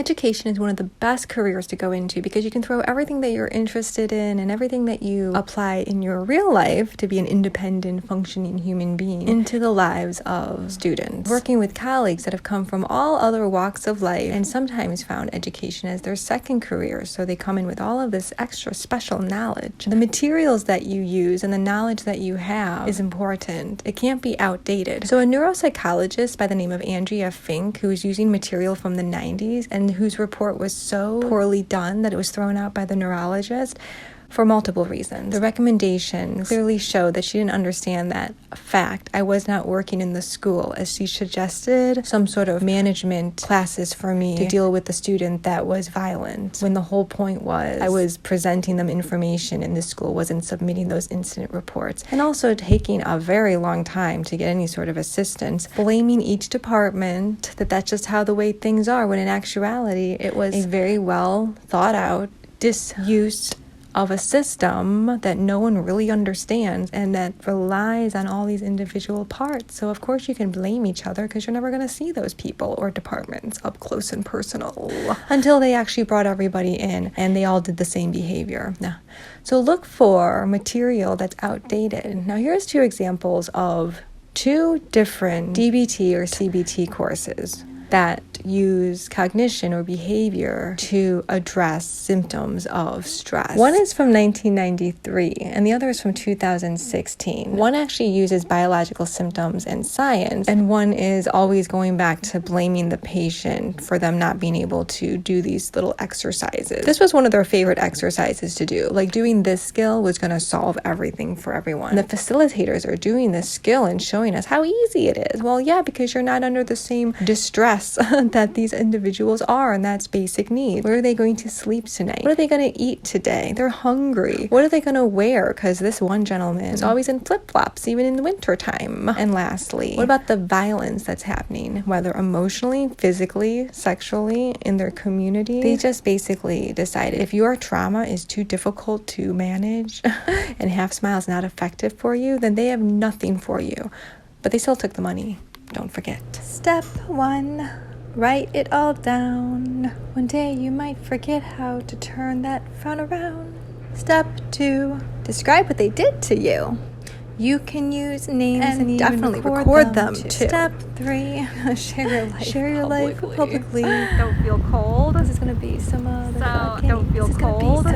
Education is one of the best careers to go into because you can throw everything that you're interested in and everything that you apply in your real life to be an independent, functioning human being into the lives of students. Working with colleagues that have come from all other walks of life and sometimes found education as their second career, so they come in with all of this extra special knowledge. The materials that you use and the knowledge that you have is important. It can't be outdated. So a neuropsychologist by the name of Andrea Fink, who was using material from the 90s and whose report was so poorly done that it was thrown out by the neurologist for multiple reasons. The recommendations clearly showed that she didn't understand that fact. I was not working in the school, as she suggested some sort of management classes for me to deal with the student that was violent, when the whole point was I was presenting them information and the school wasn't submitting those incident reports, and also taking a very long time to get any sort of assistance, blaming each department that's just how the way things are, when in actuality it was a very well thought out disuse of a system that no one really understands and that relies on all these individual parts. So of course you can blame each other because you're never going to see those people or departments up close and personal until they actually brought everybody in and they all did the same behavior. Now, so look for material that's outdated. Now here's two examples of two different DBT or CBT courses that use cognition or behavior to address symptoms of stress. One is from 1993 and the other is from 2016. One actually uses biological symptoms and science, and one is always going back to blaming the patient for them not being able to do these little exercises. This was one of their favorite exercises to do. Like, doing this skill was going to solve everything for everyone. And the facilitators are doing this skill and showing us how easy it is. Well, yeah, because you're not under the same distress that these individuals are, and that's basic needs. Where are they going to sleep tonight? What are they going to eat today? They're hungry. What are they going to wear? Because this one gentleman is always in flip-flops, even in the winter time. And lastly, what about the violence that's happening, whether emotionally, physically, sexually, in their community? They just basically decided if your trauma is too difficult to manage and half smile is not effective for you, then they have nothing for you. But they still took the money. Don't forget. Step 1, write it all down. One day you might forget how to turn that frown around. Step 2, describe what they did to you. You can use names and definitely record them too. Step 3, share your life publicly. Don't feel cold. This is going to be some don't feel cold.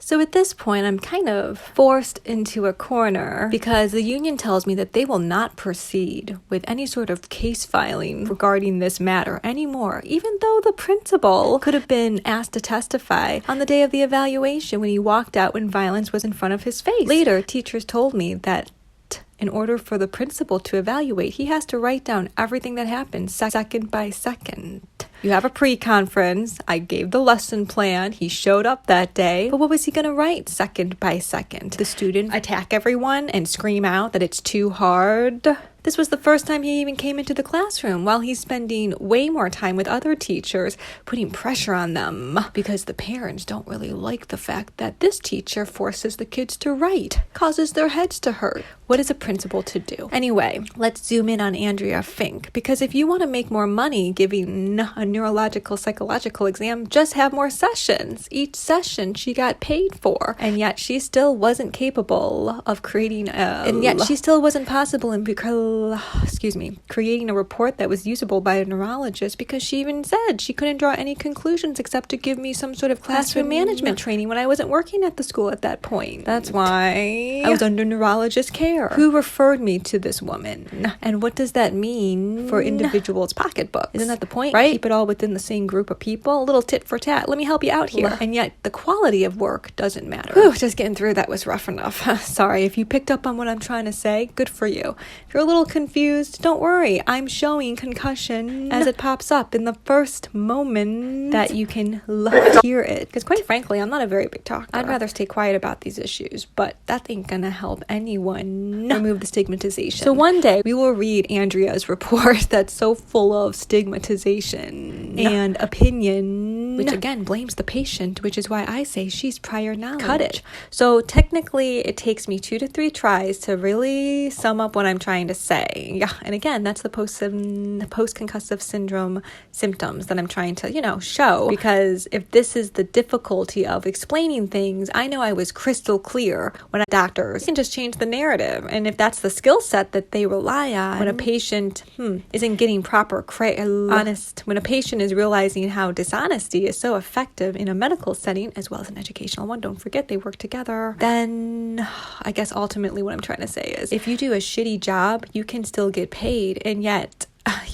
So at this point, I'm kind of forced into a corner because the union tells me that they will not proceed with any sort of case filing regarding this matter anymore, even though the principal could have been asked to testify on the day of the evaluation when he walked out when violence was in front of his face. Later, teachers told me that in order for the principal to evaluate, he has to write down everything that happened second by second. You have a pre-conference. I gave the lesson plan. He showed up that day. But what was he going to write second by second? The student attack everyone and scream out that it's too hard? This was the first time he even came into the classroom, while he's spending way more time with other teachers, putting pressure on them because the parents don't really like the fact that this teacher forces the kids to write, causes their heads to hurt. What is a principal to do? Anyway, let's zoom in on Andrea Fink, because if you want to make more money giving a neurological psychological exam, just have more sessions. Each session she got paid for, and yet she still wasn't capable of creating creating a report that was usable by a neurologist, because she even said she couldn't draw any conclusions except to give me some sort of classroom management training when I wasn't working at the school at that point. That's why I was under neurologist care. Who referred me to this woman? And what does that mean for individuals' pocketbooks? Isn't that the point? Right? Keep it all within the same group of people. A little tit for tat. Let me help you out here. And yet the quality of work doesn't matter. Whew, just getting through that was rough enough. Sorry, if you picked up on what I'm trying to say, good for you. If you're a little confused, don't worry. I'm showing concussion as it pops up in the first moment that you can hear it. Because quite frankly, I'm not a very big talker. I'd rather stay quiet about these issues, but that ain't gonna help anyone remove the stigmatization. So one day we will read Andrea's report that's so full of stigmatization and opinion which again blames the patient, which is why I say she's prior knowledge. Cut it. So technically it takes me 2 to 3 tries to really sum up what I'm trying to say. Yeah, and again, that's the post-concussive syndrome symptoms that I'm trying to, show. Because if this is the difficulty of explaining things, I know I was crystal clear when doctors can just change the narrative. And if that's the skill set that they rely on when a patient isn't getting proper when a patient is realizing how dishonesty is so effective in a medical setting as well as an educational one, don't forget they work together, then I guess ultimately what I'm trying to say is if you do a shitty job, you can still get paid, and yet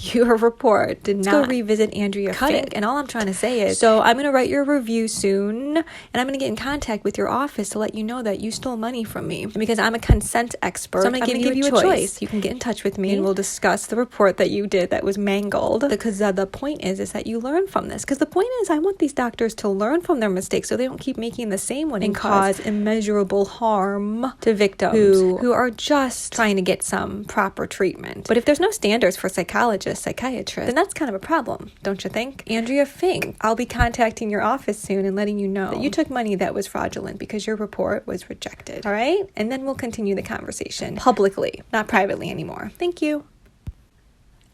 your report did not. Let's go revisit Andrea Fink. And all I'm trying to say is, so I'm going to write your review soon, and I'm going to get in contact with your office to let you know that you stole money from me. And because I'm a consent expert, so I'm going to give you a choice. You can get in touch with me, and we'll discuss the report that you did that was mangled. Because the point is that you learn from this. Because the point is, I want these doctors to learn from their mistakes so they don't keep making the same one and cause immeasurable harm to victims who are just trying to get some proper treatment. But if there's no standards for psychiatrists, then that's kind of a problem, don't you think? Andrea Fink, I'll be contacting your office soon and letting you know that you took money that was fraudulent because your report was rejected, all right? And then we'll continue the conversation publicly, not privately anymore. Thank you.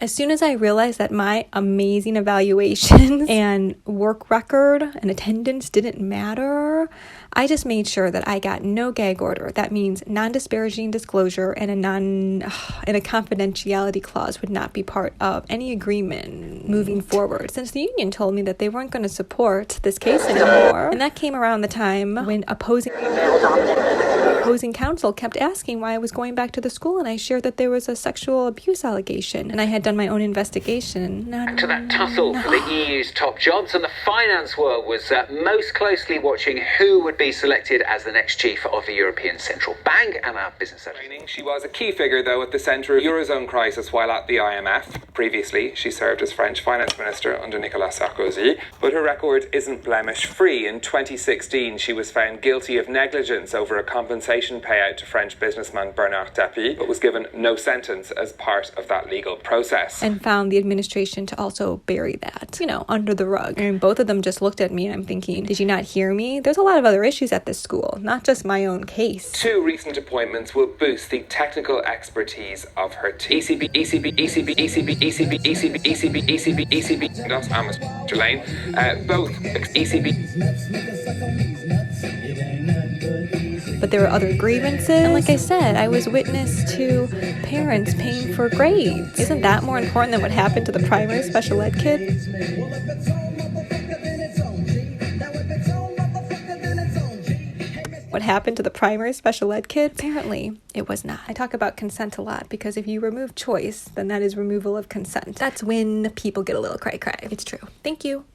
As soon as I realized that my amazing evaluations and work record and attendance didn't matter, I just made sure that I got no gag order. That means non-disparaging disclosure and a confidentiality clause would not be part of any agreement moving forward, since the union told me that they weren't going to support this case anymore. And that came around the time when opposing counsel kept asking why I was going back to the school, and I shared that there was a sexual abuse allegation, and I had done my own investigation. Back to that tussle for the EU's top jobs, and the finance world was most closely watching who would be selected as the next chief of the European Central Bank and our business training. She was a key figure, though, at the centre of the Eurozone crisis while at the IMF. Previously, she served as French finance minister under Nicolas Sarkozy, but her record isn't blemish-free. In 2016, she was found guilty of negligence over a compensation payout to French businessman Bernard Tapie, but was given no sentence as part of that legal process. And found the administration to also bury that, under the rug. And both of them just looked at me and I'm thinking, did you not hear me? There's a lot of other issues at this school, not just my own case. 2 recent appointments will boost the technical expertise of her team. ECB, not Mr. Lane, both ECB. But there were other grievances, and like I said, I was witness to parents paying for grades. Isn't that more important than what happened to the primary special ed kid? What happened to the primary special ed kid? Apparently, it was not. I talk about consent a lot because if you remove choice, then that is removal of consent. That's when people get a little cray-cray. It's true. Thank you.